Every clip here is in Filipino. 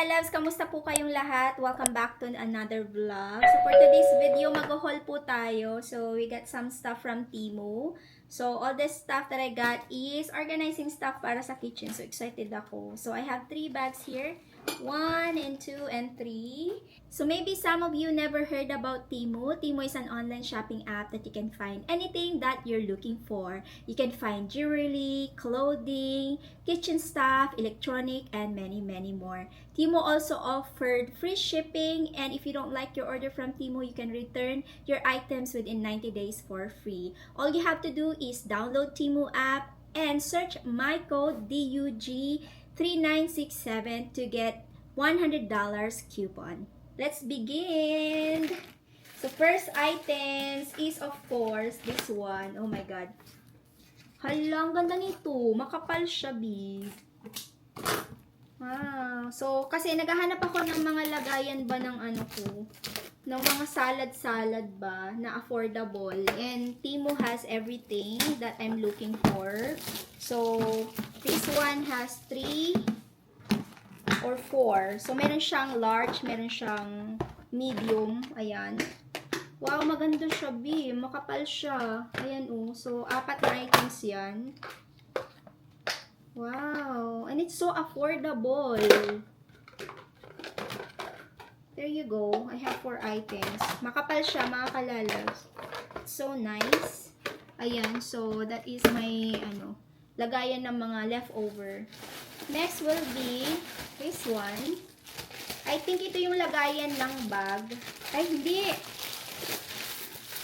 kalalabs! Kamusta po kayong lahat? Welcome back to another vlog. So for today's video, mag-haul po tayo. So we got some stuff from Temu. So all this stuff that I got is organizing stuff para sa kitchen. So excited ako. So I have 3 bags here. 1 and 2 and 3. So maybe some of you never heard about Temu. Temu is an online shopping app that you can find anything that you're looking for. You can find jewelry, clothing, kitchen stuff, electronic, and many more. Temu also offered free shipping, and if you don't like your order from Temu, you can return your items within 90 days for free. All you have to do is download Temu app and search my code DUG3967 to get $100 coupon. Let's begin! So first items is of course this one. Oh my god. Hala, ang ganda nito. Makapal siya, big. Wow. So, kasi naghahanap ako ng mga lagayan ba ng ano ko. Ng mga salad ba na affordable. And Temu has everything that I'm looking for. So, this one has 3 or 4. So, meron siyang large, meron siyang medium. Ayan. Wow, maganda siya, B. Makapal siya. Ayan, oh. So, 4 na items yan. Wow. And it's so affordable. There you go. I have 4 items. Makapal siya, mga kalalas. So nice. Ayan. So, that is my, lagayan ng mga leftover. Next will be this one. I think ito yung lagayan ng bag. Ay, hindi.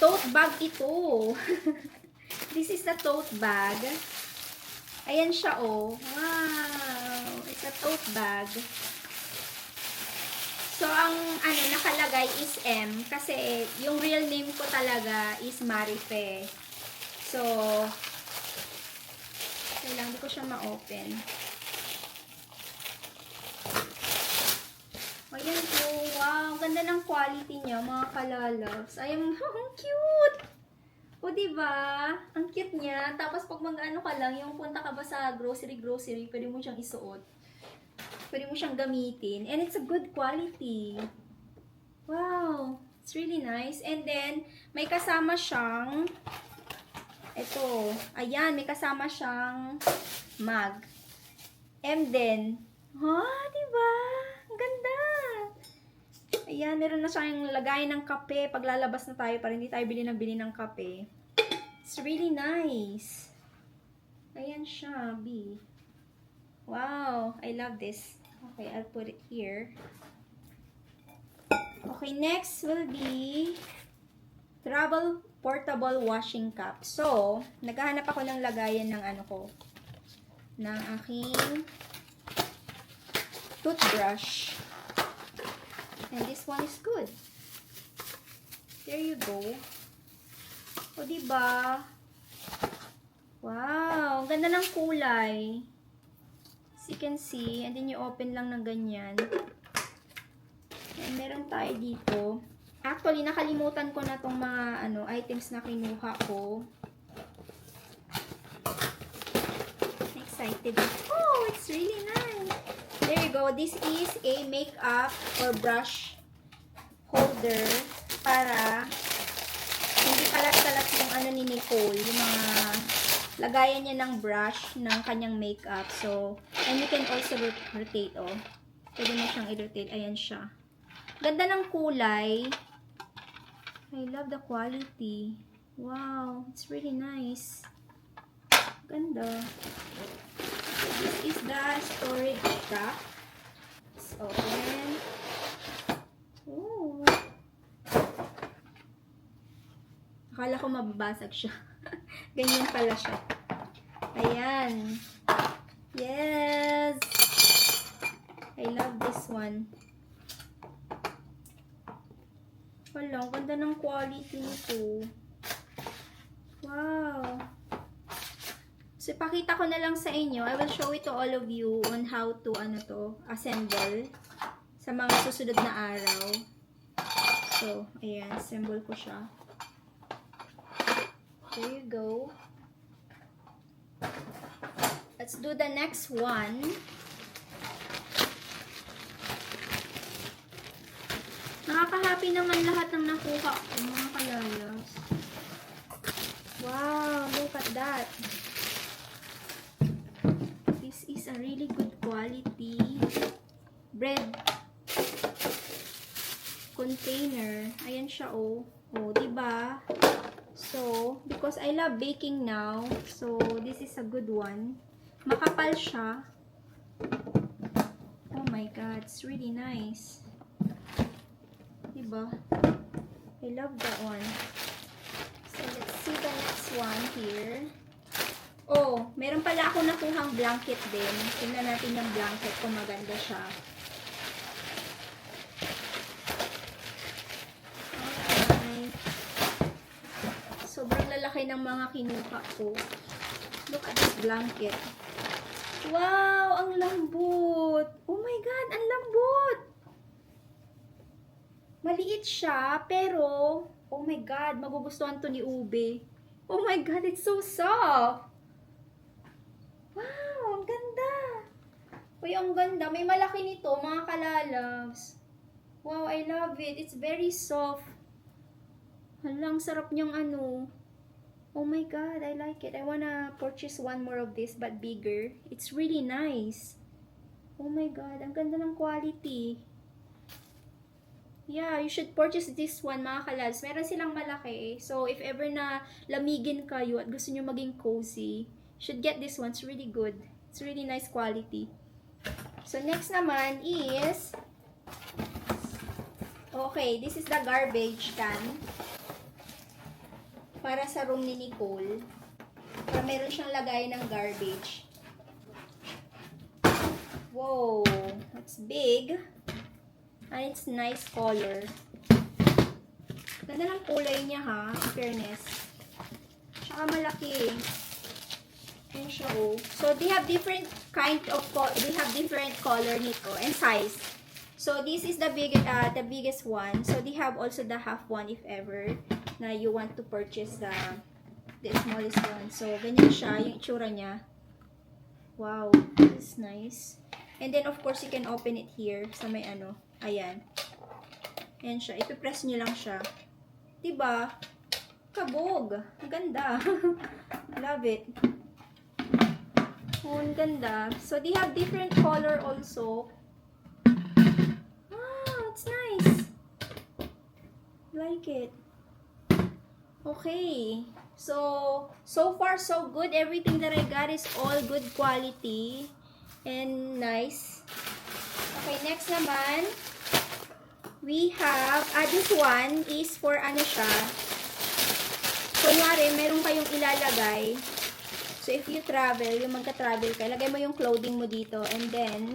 Tote bag ito. This is the tote bag. Ayan siya, oh. Wow. It's a tote bag. So, ang nakalagay is M. Kasi, yung real name ko talaga is Marife. So, kailangan hindi ko siya ma-open. Ayan po. Wow. Ganda ng quality niya, mga kalalabs. Ay, ang cute! O, diba? Ang cute niya. Tapos, pag mag-ano ka lang, yung punta ka ba sa grocery, pwede mo siyang isuot. Pwede mo siyang gamitin. And it's a good quality. Wow. It's really nice. And then, may kasama siyang, ito. Ayan, may kasama siyang mug. And then, diba? Ang ganda. Ayan, meron na siyang lagay ng kape pag lalabas na tayo para hindi tayo bili ng kape. It's really nice. Ayan siya, B. Wow, I love this. Okay, I'll put it here. Okay, next will be travel portable washing cup. So, naghahanap ako ng lagayan ng ng aking toothbrush. And this one is good. There you go. O, diba? Wow, ang ganda ng kulay. As you can see, and then you open lang ng ganyan. And meron tayo dito. Actually, nakalimutan ko na tong mga items na kinuha ko. Excited. Oh, it's really nice. There you go. This is a makeup or brush holder para hindi kalat-kalat yung ni Nicole, yung mga lagayan niya ng brush ng kanyang makeup. So, and you can also rotate, oh. Pwede mo siyang i-rotate. Ayan siya. Ganda ng kulay. I love the quality. Wow, it's really nice. Ganda. So, this is the storage cup. Let's open. Ooh. Akala ko mababasag siya. Ganyan pala siya. Ayan. Yes! I love this one. Wala, ganda ng quality nito. Wow! So, ipakita ko na lang sa inyo. I will show it to all of you on how to, assemble sa mga susunod na araw. So, ayan. Assemble ko siya. There you go. Let's do the next one. Shopee naman lahat ng nakuha ko, mga kalalas. Wow, look at that. This is a really good quality bread container. Ayan siya, oh. Oh, diba? So, because I love baking now, so this is a good one. Makapal siya. Oh my God, it's really nice. Diba? I love that one. So, let's see the next one here. Oh, meron pala ako nakuhang blanket din. Tingnan natin yung blanket kung maganda siya. Sobrang lalaki ng mga kinuha ko. Look at this blanket. Wow! Ang lambot! Oh my God! Ang lambot! Maliit siya, pero oh my God! Magugustuhan to ni Ube. Oh my God! It's so soft! Wow! Ang ganda! Uy, ang ganda. May malaki nito, mga kalalabs. Wow! I love it. It's very soft. Halang sarap niyang ano. Oh my God, I like it. I wanna purchase one more of this but bigger. It's really nice. Oh my God, ang ganda ng quality. Yeah, you should purchase this one, mga kalads. Meron silang malaki. So, if ever na lamigin kayo at gusto nyo maging cozy, should get this one. It's really good. It's really nice quality. So, next naman is, okay, this is the garbage can. Para sa room ni Nicole. Para meron siyang lagay ng garbage. Wow! That's big. And it's nice color. Ganda ng kulay niya ha, in fairness. Tsaka malaki. Ayan siya oh. So, they have different color nito and size. So, this is the biggest one. So, they have also the half one if ever na you want to purchase the smallest one. So, ganyan siya, yung itsura niya. Wow, this is nice. And then, of course, you can open it here sa may ano. Ayan. Ayan siya. Ipipress nyo lang siya. Diba? Kabog. Ang ganda. Love it. Oh, ang ganda. So, they have different color also. Wow, it's nice. Like it. Okay. So far so good. Everything that I got is all good quality and nice. Okay, next naman, we have, this one is for ano siya. Kunwari, meron kayong ilalagay. So, if you travel, yung magka-travel ka, lagay mo yung clothing mo dito and then,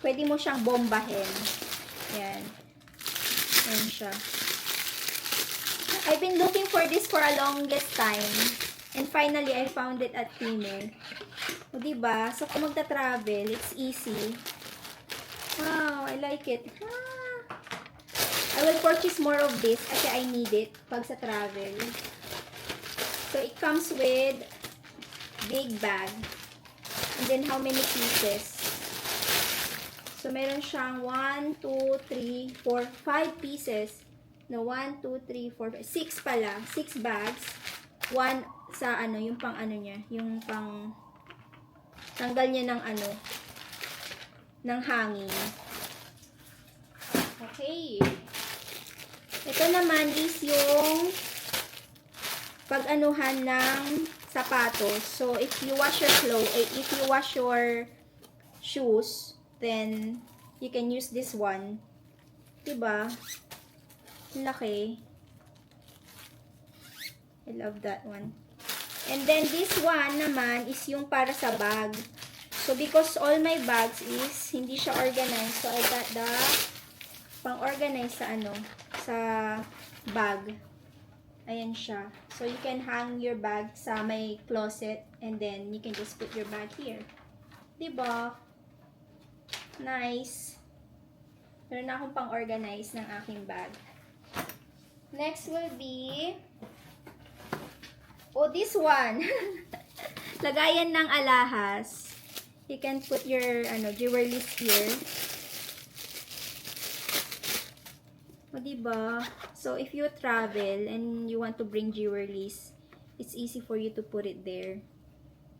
pwede mo siyang bombahin. Ayan. Ayan siya. I've been looking for this for a longest time. And finally, I found it at Temu. O, diba? So, kung magta-travel, it's easy. Wow, I like it. I will purchase more of this kasi I need it pag sa travel. So, it comes with big bag. And then, how many pieces? So, meron siyang 1, 2, 3, 4, 5 pieces. No, 1, 2, 3, 4, 5, 6 pala. 6 bags. 1 sa ano, yung pang ano niya. Yung pang tanggal niya ng ano, ng hangin. Okay. Ito naman is yung pag-anuhan ng sapatos. So, if you wash your clothes, if you wash your shoes, then you can use this one. Diba? Laki. I love that one. And then this one naman is yung para sa bag. So because all my bags is hindi siya organized, so I got the pang-organize sa ano, sa bag. Ayan siya. So you can hang your bag sa may closet and then you can just put your bag here. Diba? Nice. Meron na akong pang-organize ng aking bag. Next will be, oh, this one. Lagayan ng alahas. You can put your, jewelry here. O, diba? So, if you travel and you want to bring jewelries, it's easy for you to put it there.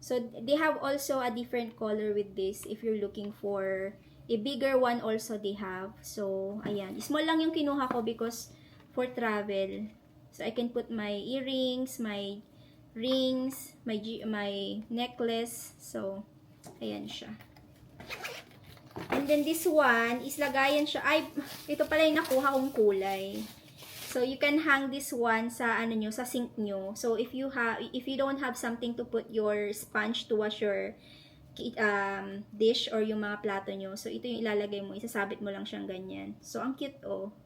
So, they have also a different color with this if you're looking for a bigger one also they have. So, ayan. Small lang yung kinuha ko because for travel. So, I can put my earrings, my rings, my necklace. So, ayan siya. And then this one is lagayan siya. Ay, ito pala yung nakuha kong kulay. So you can hang this one sa ano nyo, sa sink nyo. So if you don't have something to put your sponge to wash your dish or yung mga plato nyo. So ito yung ilalagay mo, isasabit mo lang siyang ganyan. So ang cute oh.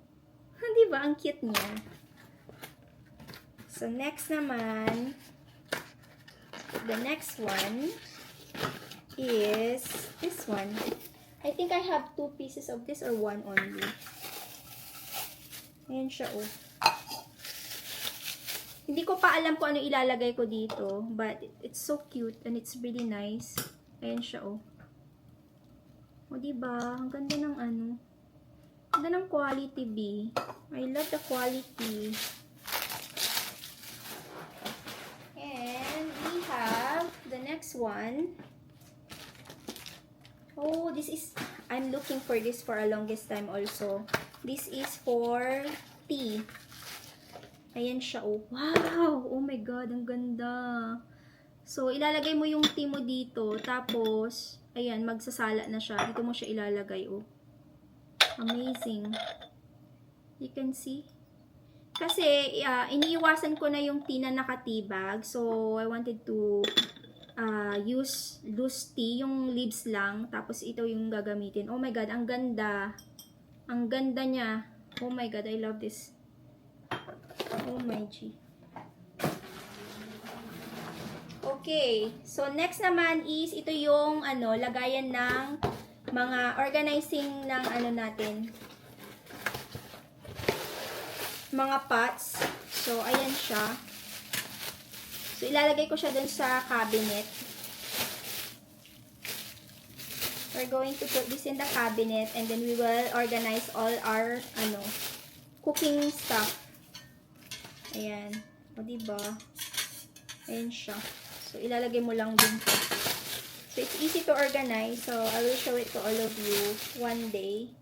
'Di ba? Ang cute niya. So next naman, the next one is this one. I think I have 2 pieces of this or 1 only. Ayan siya, oh. Hindi ko pa alam kung ano ilalagay ko dito. But, it's so cute and it's really nice. Ayan siya, oh. O, diba? Ang ganda ng ano. Ang ganda ng quality, B. I love the quality. And, we have the next one. Oh, this is, I'm looking for this for a longest time also. This is for tea. Ayan siya, oh. Wow! Oh my God, ang ganda. So, ilalagay mo yung tea mo dito. Tapos, ayan, magsasala na siya. Dito mo siya ilalagay, oh. Amazing. You can see. Kasi, iniiwasan ko na yung tea na nakatibag. So, I wanted to use loose tea, yung leaves lang, tapos ito yung gagamitin. Oh my God, ang ganda. Ang ganda niya. Oh my God, I love this. Oh my G. Okay, so next naman is ito yung ano, lagayan ng mga organizing ng ano natin. Mga pots. So, ayan siya. So, ilalagay ko siya dun sa cabinet. We're going to put this in the cabinet and then we will organize all our, ano, cooking stuff. Ayan. O, diba? Ayan siya. So, ilalagay mo lang dun to. So, it's easy to organize. So, I will show it to all of you one day.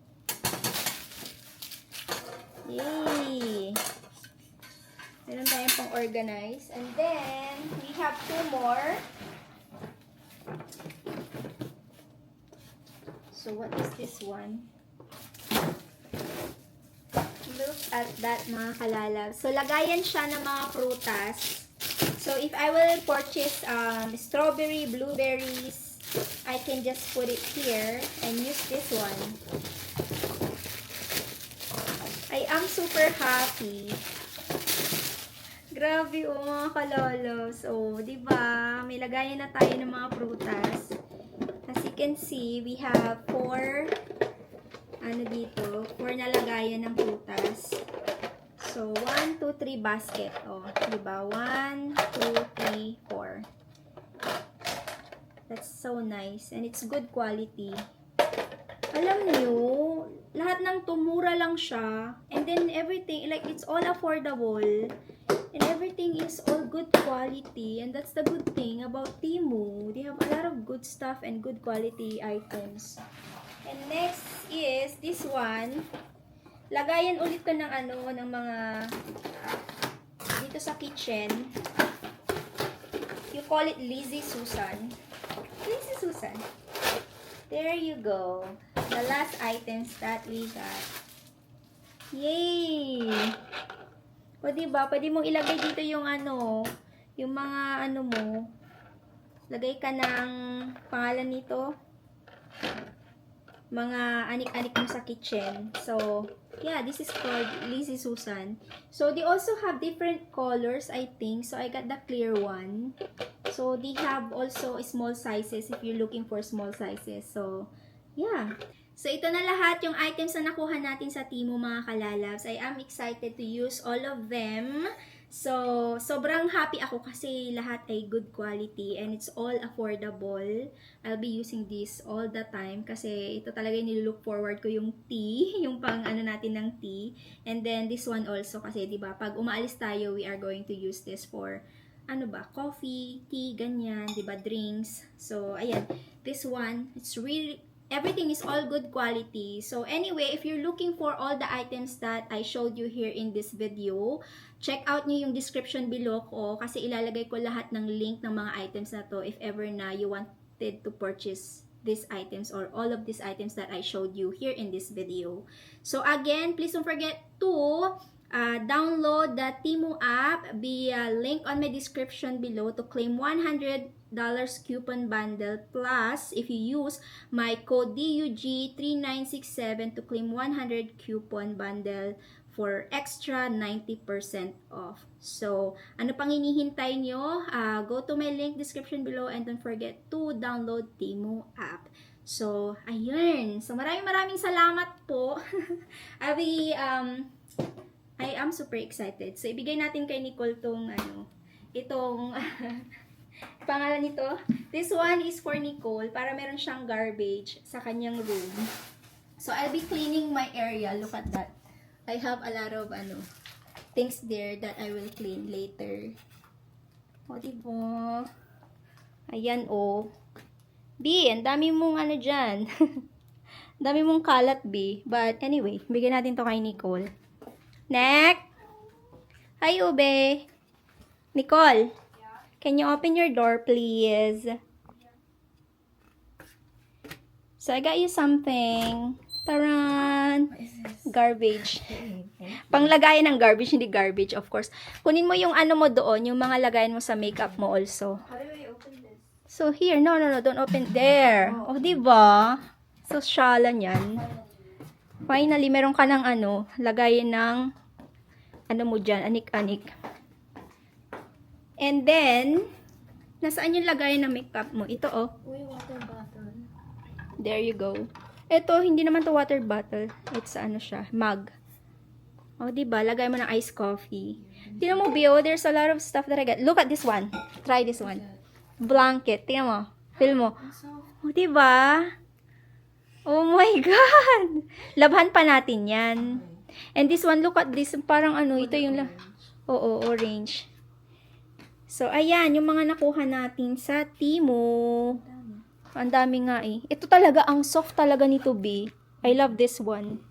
Yay! Meron tayong pang organize. And then, we have 2 more. So, what is this one? Look at that, mga kalalab. So, lagayan siya ng mga prutas. So, if I will purchase strawberry, blueberries, I can just put it here and use this one. I am super happy. Grabe, oh, mga kalolos. Oh, diba? May lagayan na tayo ng mga prutas. As you can see, we have 4, ano dito, 4 na lagayan ng prutas. So, 1, 2, 3 basket. Oh, diba? 1, 2, 3, 4. That's so nice. And it's good quality. Alam nyo, lahat ng tumura lang siya. And then everything, like, it's all affordable. And everything is all good quality. And that's the good thing about Temu. They have a lot of good stuff and good quality items. And next is this one. Lagayan ulit ko ng ano, ng mga dito sa kitchen. You call it Lizzie Susan. Lizzie Susan. There you go. The last items that we got. Yay! O, diba? Pwede mong ilagay dito yung ano, yung mga ano mo. Lagay ka ng pangalan nito. Mga anik-anik mo sa kitchen. So, yeah, this is called Lizzie Susan. So, they also have different colors, I think. So, I got the clear one. So, they have also small sizes if you're looking for small sizes. So, yeah. So, ito na lahat yung items na nakuha natin sa Temu, mga kalalabs. I am excited to use all of them. So, sobrang happy ako kasi lahat ay good quality and it's all affordable. I'll be using this all the time kasi ito talaga yung nilook forward ko yung tea, yung pang ano natin ng tea. And then this one also kasi 'di ba, pag umaalis tayo, we are going to use this for ano ba, coffee, tea, ganyan, 'di ba, drinks. So, ayan, this one, it's really everything is all good quality. So anyway, if you're looking for all the items that I showed you here in this video, check out nyo yung description below ko kasi ilalagay ko lahat ng link ng mga items na to if ever na you wanted to purchase these items or all of these items that I showed you here in this video. So again, please don't forget to download the Temu app via link on my description below to claim $100 coupon bundle, plus if you use my code DUG3967 to claim 100 coupon bundle for extra 90% off. So, ano pang hinihintay nyo? Go to my link description below and don't forget to download Temu app. So, ayun. So, maraming salamat po. I am super excited. So, ibigay natin kay Nicole itong pangalan nito. This one is for Nicole para meron siyang garbage sa kanyang room. So, I'll be cleaning my area. Look at that. I have a lot of things there that I will clean later. O, diba? Ayan, o. B, ang dami mong dyan. Dami mong kalat, B. But anyway, bigyan natin to kay Nicole. Next! Hi, Ube. Nicole, can you open your door, please? So, I got you something. Taran! Garbage. Panglagayan ng garbage, hindi garbage, of course. Kunin mo yung mo doon, yung mga lagayan mo sa makeup mo also. How do I open this? So, here. No, don't open. There. Oh, diba? So, shala yan. Finally, meron ka ng lagayan ng mo dyan, anik-anik. And then, nasaan yung lagayan ng makeup mo? Ito, oh. Uy, water bottle. There you go. Ito, hindi naman to water bottle. It's siya, mug. O, diba? Lagay mo ng iced coffee. Tingnan mo, Bio, there's a lot of stuff that I got. Look at this one. Try this one. Blanket. Tingnan mo. Feel mo. O, diba? Oh my God! Labhan pa natin yan. And this one, look at this. Parang ito yung Oo, orange. So, ayan, yung mga nakuha natin sa Temu. Ang dami nga eh. Ito talaga, ang soft talaga nito, B. I love this one.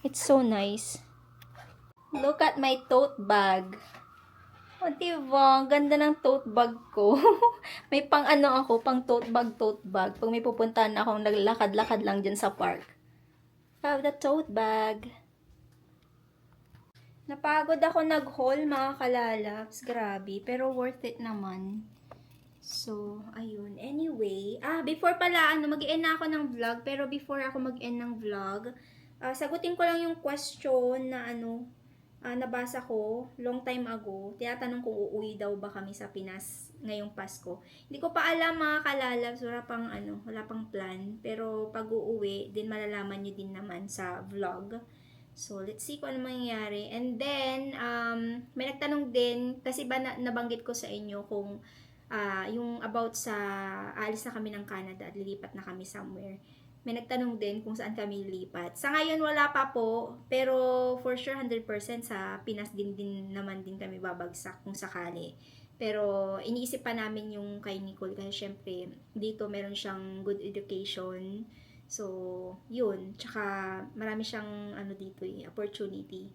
It's so nice. Look at my tote bag. O, diba? Ang ganda ng tote bag ko. May pang ako, pang tote bag. Pag may pupuntahan akong naglalakad-lakad lang dyan sa park. Have the tote bag. Napagod ako nag-haul, mga kalalabs. Grabe. Pero worth it naman. So, ayun. Anyway, before pala, mag-end na ako ng vlog. Pero before ako mag-end ng vlog, sagutin ko lang yung question na nabasa ko long time ago. Tinatanong kung uuwi daw ba kami sa Pinas ngayong Pasko. Hindi ko pa alam, mga kalalabs. Wala pang plan. Pero pag uuwi, din malalaman nyo din naman sa vlog. So, let's see kung ano mangyayari. And then, may nagtanong din, kasi ba nabanggit ko sa inyo kung yung about sa aalis na kami ng Canada at lilipat na kami somewhere. May nagtanong din kung saan kami lilipat. Sa ngayon wala pa po, pero for sure 100% sa Pinas din naman din kami babagsak kung sakali. Pero iniisip pa namin yung kay Nicole kasi syempre dito meron siyang good education. So, yun. Tsaka marami siyang dito opportunity.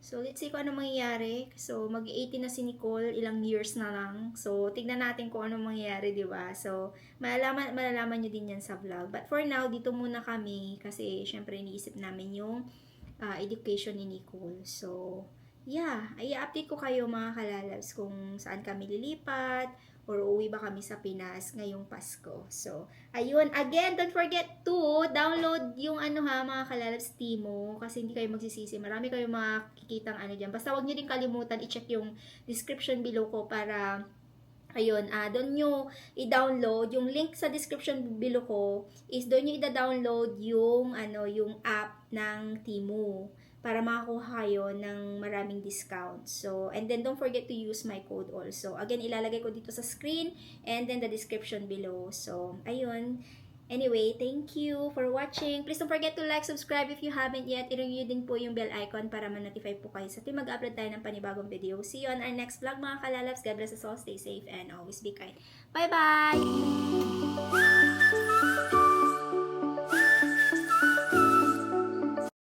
So, let's see kung ano mangyayari. So, mag-18 na si Nicole, ilang years na lang. So, tignan natin kung ano mangyayari, di ba? So, malalaman nyo din yan sa vlog. But for now, dito muna kami kasi syempre iniisip namin yung education ni Nicole. So, yeah. I-update ko kayo, mga kalalabs, kung saan kami lilipat or uuwi ba kami sa Pinas ngayong Pasko. So, ayun. Again, don't forget to download yung mga kalalabs Temu kasi hindi kayo magsisisi. Marami kayong makikitang dyan. Basta wag nyo din kalimutan i-check yung description below ko para ayun, doon nyo i-download. Yung link sa description below ko is doon nyo i-download yung app ng Temu para makakuha kayo ng maraming discount. So, and then don't forget to use my code also. Again, ilalagay ko dito sa screen and then the description below. So, ayun. Anyway, thank you for watching. Please don't forget to like, subscribe if you haven't yet. I-ring nyo din po yung bell icon para ma-notify po kayo sa tuwing mag-upload tayo ng panibagong video. See you on our next vlog mga kalalabs. God bless us all. Stay safe and always be kind. Bye-bye!